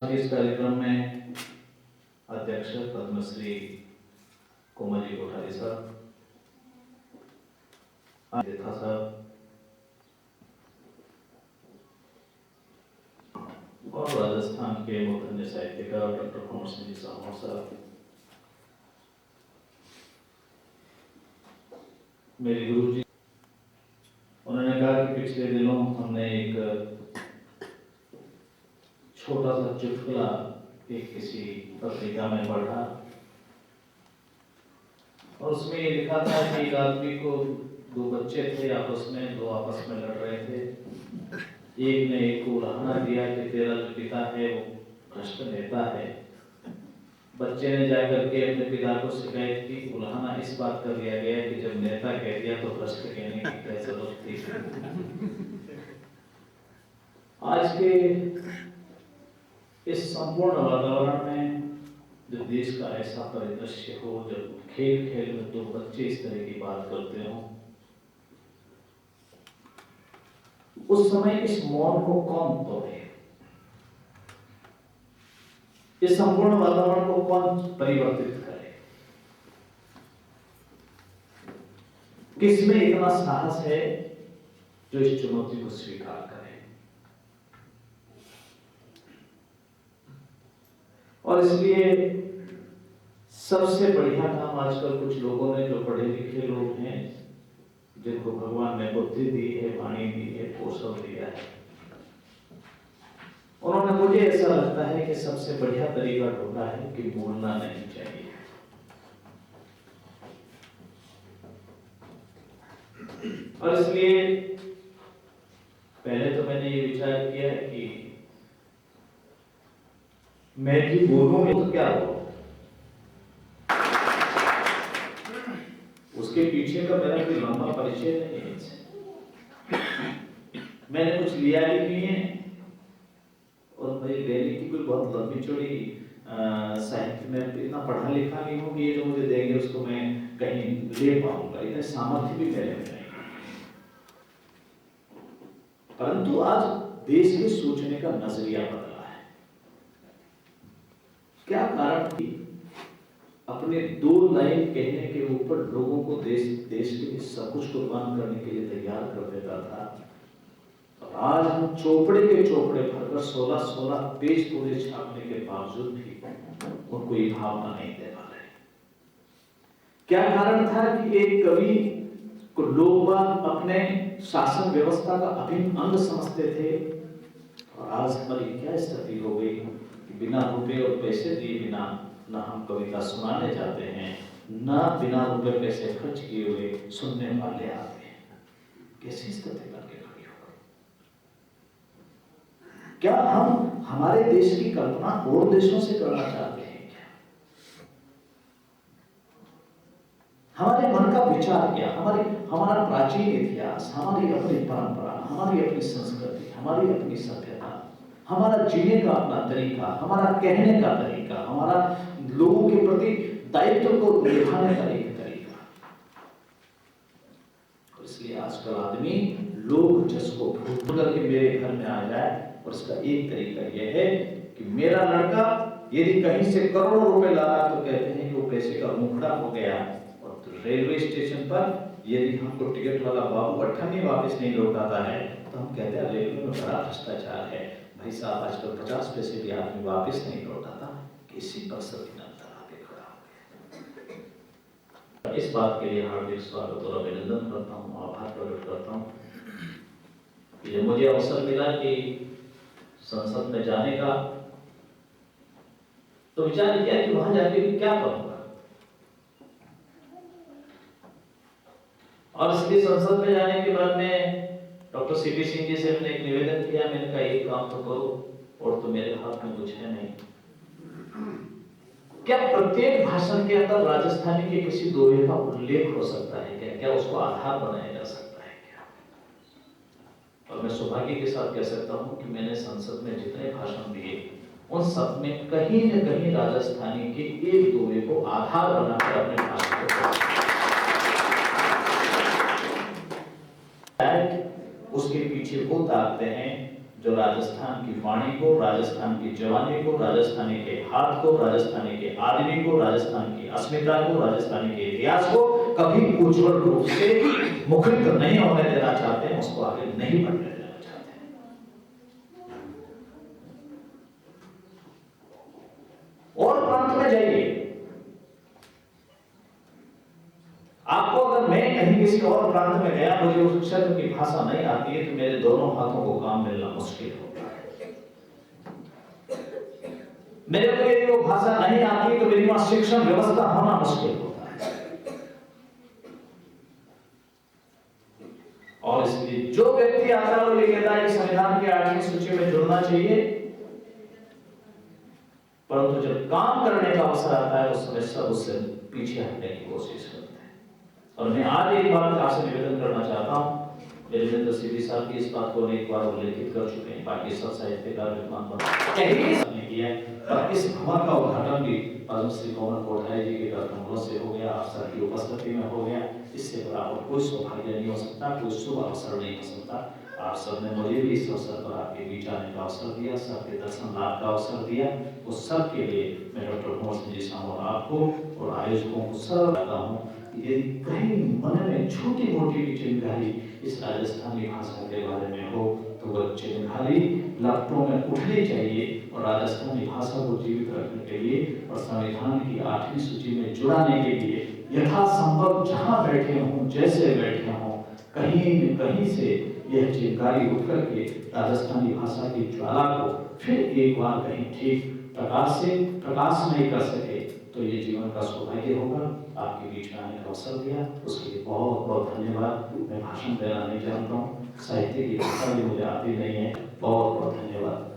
इस कार्यक्रम में अध्यक्ष पद्मश्री कोमल जी कोठारी साहब, देखा साहब और राजस्थान के मूर्धन्य साहित्यकार डॉक्टर कुंवर सिंह जी साहब, मेरे गुरु जी, उन्होंने कहा कि पिछले दिनों हमने एक छोटा सा चुटकुला एक किसी पत्रिका में पढ़ा और उसमें ये लिखा था कि एक आदमी को दो बच्चे थे, दो आपस में लड़ रहे थे। एक ने एक को उलाहना दिया कि तेरा जो पिता है वो भ्रष्ट नेता है। बच्चे ने जाकर के अपने पिता को शिकायत की। उलाहना इस बात का दिया गया कि जब नेता कह दिया तो भ्रष्ट कहने की क्या जरूरत थी। आज के इस संपूर्ण वातावरण में जो देश का ऐसा परिदृश्य हो, जब खेल खेल में दो बच्चे इस तरह की बात करते हो, उस समय इस मौन को कौन तोड़े? इस संपूर्ण वातावरण को कौन परिवर्तित करे? किसमें इतना साहस है जो इस चुनौती को स्वीकार करे? और इसलिए सबसे बढ़िया काम आजकल कुछ लोगों ने, जो पढ़े लिखे लोग हैं, जिनको भगवान ने बुद्धि दी है, वाणी दी है, कौशल दिया है, उन्होंने, मुझे ऐसा लगता है कि सबसे बढ़िया तरीका ढूंढा है कि बोलना नहीं चाहिए। और इसलिए पहले तो मैंने ये विचार किया कि मैं भी बोलूं तो क्या हो, उसके पीछे का मेरा कोई लंबा परिचय नहीं है इससे। मैंने कुछ लिया ही नहीं है और मेरी लेने की कोई बहुत लंबी चौड़ी साहित्य में इतना पढ़ा लिखा नहीं हूँ कि ये जो मुझे देंगे उसको मैं कहीं ले पाऊंगा, इतने सामर्थ्य भी मेरे में नहीं। परंतु आज देश के सोचने का नजरिया बदला है। क्या कारण थी? अपने दो लाइन कहने के ऊपर लोगों को देश के लिए सब कुछ कुर्बान करने के लिए तैयार कर देता था। और आज हम चोपड़े के चोपड़े भरकर 16-16 पेज पूरे छापने के बावजूद भी उनको ये भावना नहीं दे पा रहे। क्या कारण था कि एक कवि को लोग अपने शासन व्यवस्था का अभिन्न अंग समझते थे, और आज हमारी क्या स्थिति हो गई कि बिना रुपए और पैसे दिए बिना ना हम कविता सुनाने जाते हैं, ना बिना रुपए पैसे खर्च किए हुए सुनने वाले आते हैं। कैसी स्थिति बन के खड़ी हो गई? क्या हम हमारे देश की कल्पना और देशों से करना चाहते हैं? क्या हमारे मन का विचार क्या? हमारा प्राचीन इतिहास, हमारी अपनी परंपरा, हमारी अपनी संस्कृति, हमारी अपनी सभ्यता, हमारा जीने का अपना तरीका, हमारा कहने का तरीका, हमारा लोगों के प्रति दायित्व को निभाने का एक तरीका। और इसलिए आजकल आदमी लोग जिसको भूल करके मेरे घर में आ जाए, और इसका एक तरीका यह है कि मेरा लड़का यदि कहीं से करोड़ों रुपए ला रहा तो कहते हैं कि वो पैसे का मुखड़ा हो गया। और तो रेलवे स्टेशन पर यदि हमको टिकट वाला बाबू अट्ठानी वापस नहीं लौटाता है तो हम कहते हैं रेलवे में बड़ा भ्रष्टाचार है। भाई साहब, आजकल 50 पैसे भी आदमी वापस नहीं लौटाता, किसी पर सविनता आगे खड़ा हो गया। इस बात के लिए हार्दिक स्वागत और अभिनंदन करता हूँ, आभार प्रकट करता हूँ कि जब मुझे अवसर मिला कि संसद में जाने का, तो विचार किया कि वहां जाके क्या करूंगा। और इसलिए संसद में जाने के बाद में डॉक्टर सीपी सिंह जी से मैंने एक निवेदन किया। मैंने कहा एक काम तो करो, और तो मेरे हाथ में कुछ है नहीं। क्या प्रत्येक भाषण के अंदर राजस्थानी के किसी दोहे का उल्लेख हो सकता है क्या? क्या उसको आधार बनाया जा सकता है क्या? और मैं सौभाग्य के साथ कह सकता हूं कि मैंने संसद में जितने भाषण दिए उन सब में कहीं न कहीं राजस्थानी के एक दोहे को आधार बनाकर अपने भाषण को उसके पीछे वो ताकते हैं जो राजस्थान की वाणी को, राजस्थान की जवानी को, राजस्थानी के हाथ को, राजस्थानी के आदमी को, राजस्थान की अस्मिता को, राजस्थानी के इतिहास को कभी उज्जवल रूप से मुखरित नहीं होने देना चाहते हैं, उसको आगे नहीं बढ़ने देना चाहते हैं। और प्रांत में जाइए, आपको अगर मैं कहीं किसी और प्रांत में गया, मुझे उस क्षेत्र की भाषा नहीं आती है, तो मेरे दोनों हाथों को काम मिलना मुश्किल होता है। मेरे को यदि वो भाषा नहीं आती तो मेरी वहां शिक्षण व्यवस्था होना मुश्किल होता है। और इसलिए जो व्यक्ति आता है वो ये कहता है कि संविधान की 8वीं सूची में जुड़ना चाहिए, परंतु जब काम करने का अवसर आता है उस समय सब उससे पीछे हटने की कोशिश करते हैं। और मैं आज एक बात आपसे निवेदन करना चाहता हूं, वीरेंद्र सिद्धि साहब की इस बात को अनेक बार उल्लेखित कर चुके हैं, बाकी सब साहित्यकार विद्वान ने किया है। और इस भवन का उद्घाटन भी पद्मश्री कमल कोठारी जी के कदमों से हो गया, आप सबकी उपस्थिति में हो गया। इससे बराबर कोई सौभाग्य नहीं हो सकता, कोई शुभ अवसर नहीं हो सकता। आप सबने मुझे भी इस अवसर पर आपके बीच आने का अवसर दिया, सबके दर्शन लाभ का अवसर दिया, उस सब के लिए मैं डॉक्टर कुंवर सिंह जी सामोर आपको और आयोजकों को सब कहता हूँ, यदि कहीं मन में छोटी मोटी भी चिंगारी इस राजस्थानी भाषा के बारे में हो तो वह चिंगारी लपटों में उठनी चाहिए और राजस्थानी भाषा को जीवित रखने के लिए और संविधान की 8वीं सूची में जुड़ाने के लिए यथासंभव जहां बैठे हों, जैसे बैठे हों, कहीं से यह चिंगारी उठ करके राजस्थानी भाषा की ज्वाला को फिर एक बार कहीं ठीक प्रकाश नहीं कर सके तो ये जीवन का सौभाग्य होगा। आपके बीच में आने का अवसर दिया उसके लिए बहुत बहुत धन्यवाद। मैं भाषण देना नहीं जानता हूँ, साहित्य की भाषा भी मुझे आती नहीं है। बहुत बहुत धन्यवाद।